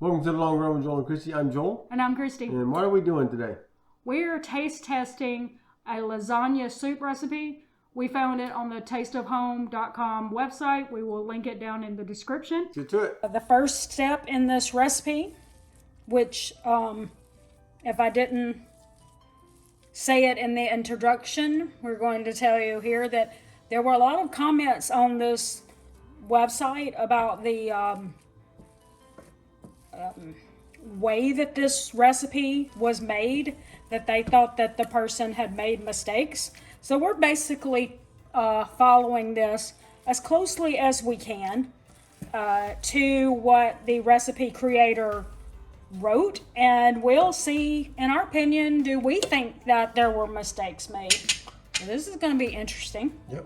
Welcome to the Long Run with Joel and Christy. I'm Joel. And I'm Christy. And what are we doing today? We're taste testing a lasagna soup recipe. We found it on the tasteofhome.com website. We will link it down in the description. Get to it. The first step in this recipe, which if I didn't say it in the introduction, we're going to tell you here that there were a lot of comments on this website about the way that this recipe was made, that they thought that the person had made mistakes. So we're basically following this as closely as we can to what the recipe creator wrote, and we'll see, in our opinion, do we think that there were mistakes made. So this is going to be interesting. Yep.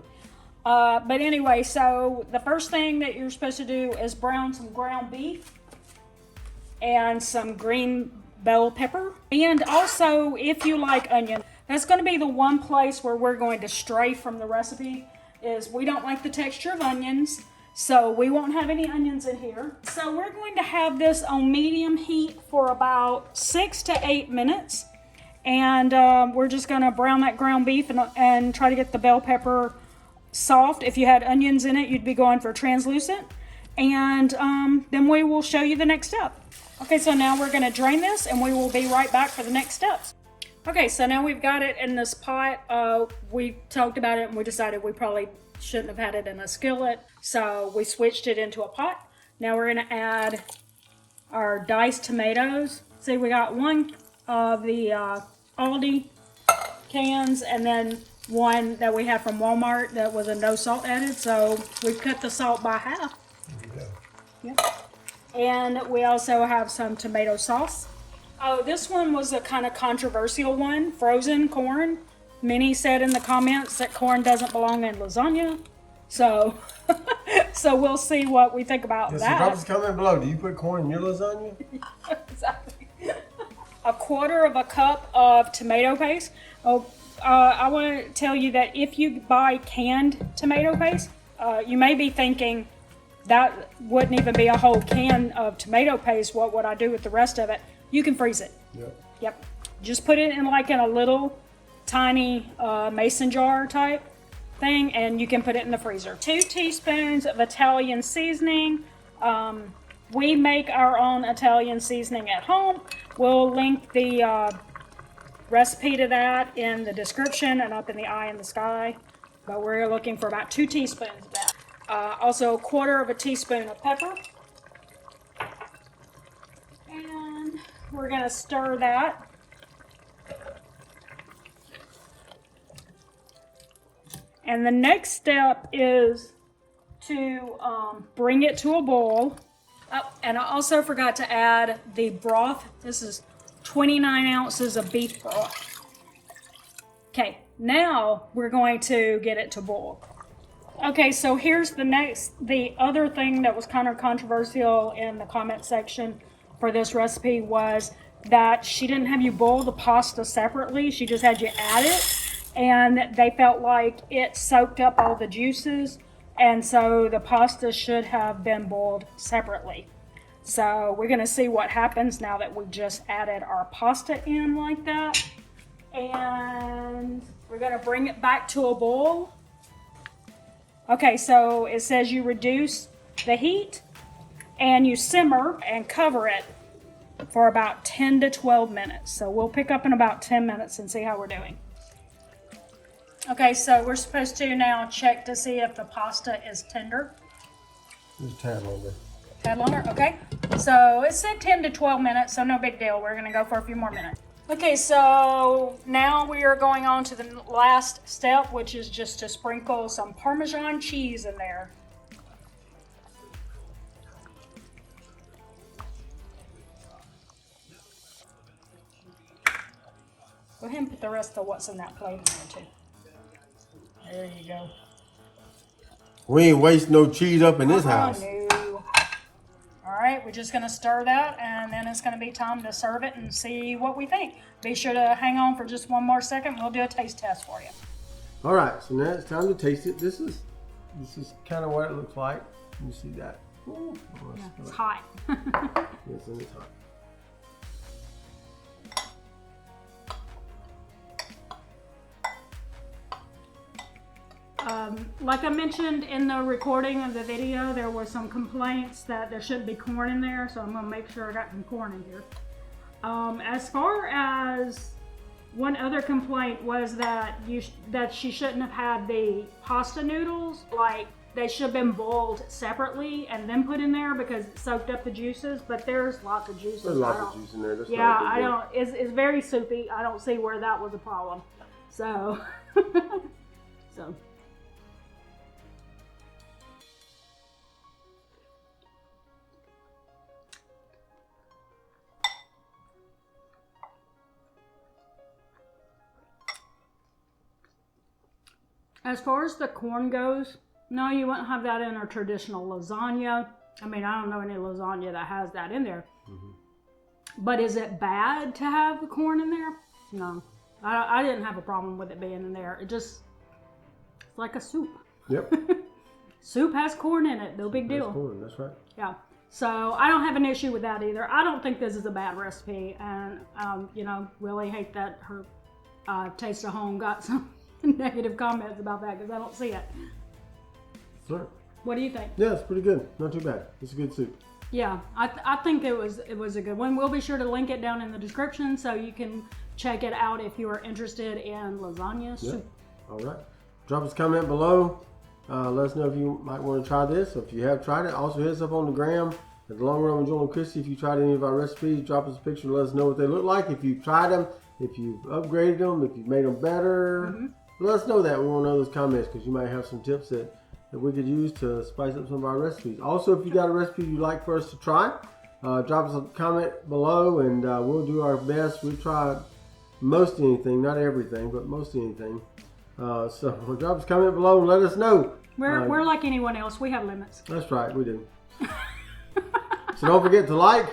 But anyway, so the first thing that you're supposed to do is brown some ground beef and some green bell pepper. And also, if you like onion, that's going to be the one place where we're going to stray from the recipe, is we don't like the texture of onions, so we won't have any onions in here. So we're going to have this on medium heat for about 6 to 8 minutes. And we're just going to brown that ground beef and try to get the bell pepper soft. If you had onions in it, you'd be going for translucent. And then we will show you the next step. Okay, so now we're going to drain this and we will be right back for the next steps. Okay, so now we've got it in this pot. We talked about it and we decided we probably shouldn't have had it in a skillet, so we switched it into a pot. Now we're going to add our diced tomatoes. See, we got one of the Aldi cans and then one that we have from Walmart that was a no salt added, so we cut the salt by half. Yep. And we also have some tomato sauce. Oh, this one was a kind of controversial one, frozen corn. Many said in the comments that corn doesn't belong in lasagna. So, so we'll see what we think about that. Drop us a comment below. Do you put corn in your lasagna? Exactly. A quarter of a cup of tomato paste. I want to tell you that if you buy canned tomato paste, you may be thinking, that wouldn't even be a whole can of tomato paste. What would I do with the rest of it? You can freeze it. Yep. Just put it in a little tiny mason jar type thing, and you can put it in the freezer. 2 teaspoons of Italian seasoning. We make our own Italian seasoning at home. We'll link the recipe to that in the description and up in the eye in the sky. But we're looking for about 2 teaspoons of that. Also, a quarter of a teaspoon of pepper. And we're going to stir that. And the next step is to bring it to a boil. Oh, and I also forgot to add the broth. This is 29 ounces of beef broth. Okay, now we're going to get it to boil. Okay, so here's the other thing that was kind of controversial in the comment section for this recipe was that she didn't have you boil the pasta separately. She just had you add it, and they felt like it soaked up all the juices, and so the pasta should have been boiled separately. So we're going to see what happens now that we just added our pasta in like that. And we're going to bring it back to a boil. Okay, so it says you reduce the heat and you simmer and cover it for about 10 to 12 minutes. So we'll pick up in about 10 minutes and see how we're doing. Okay, so we're supposed to now check to see if the pasta is tender. Just a tad longer. Tad longer? Okay. So it said 10 to 12 minutes, so no big deal. We're going to go for a few more minutes. Okay, so now we are going on to the last step, which is just to sprinkle some Parmesan cheese in there. Go ahead and put the rest of what's in that plate in there too. There you go. We ain't waste no cheese up in this house. No. All right, we're just going to stir that, and then it's going to be time to serve it and see what we think. Be sure to hang on for just one more second. We'll do a taste test for you. All right, so now it's time to taste it. This is kind of what it looks like. You see that? Ooh, Yeah, it's hot. Yes, and it's hot. Like I mentioned in the recording of the video, there were some complaints that there shouldn't be corn in there, so I'm gonna make sure I got some corn in here. As far as one other complaint was that that she shouldn't have had the pasta noodles, like they should have been boiled separately and then put in there because it soaked up the juices. But there's lots of juices. There's lots of juice in there. That's Yeah, not a big I deal. don't. It's very soupy. I don't see where that was a problem. So, so. As far as the corn goes, no, you wouldn't have that in a traditional lasagna. I mean, I don't know any lasagna that has that in there. But is it bad to have the corn in there? No. I didn't have a problem with it being in there. It's like a soup. Yep. Soup has corn in it. No big That's deal. corn. That's right. Yeah. So I don't have an issue with that either. I don't think this is a bad recipe. And, you know, really hate that her Taste of Home got some negative comments about that because I don't see it. All right. What do you think? Yeah, it's pretty good. Not too bad. It's a good soup. Yeah, I think it was a good one. We'll be sure to link it down in the description so you can check it out if you are interested in lasagna soup. All right. Drop us a comment below. Let us know if you might want to try this. If you have tried it, also hit us up on the gram at The Long Run with Joel and Christy. If you tried any of our recipes, drop us a picture and let us know what they look like. If you've tried them, if you've upgraded them, if you've made them better, let us know that. We want to know those comments because you might have some tips that we could use to spice up some of our recipes. Also, if you got a recipe you'd like for us to try, drop us a comment below and we'll do our best. We try most anything, not everything, but most anything. So drop us a comment below and let us know. We're like anyone else. We have limits. That's right, we do. So don't forget to like,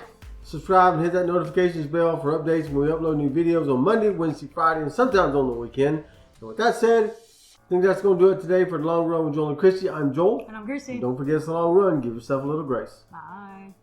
subscribe, and hit that notifications bell for updates when we upload new videos on Monday, Wednesday, Friday, and sometimes on the weekend. And with that said, I think that's going to do it today for The Long Run with Joel and Christy. I'm Joel. And I'm Chrissy. Don't forget it's a long run. Give yourself a little grace. Bye.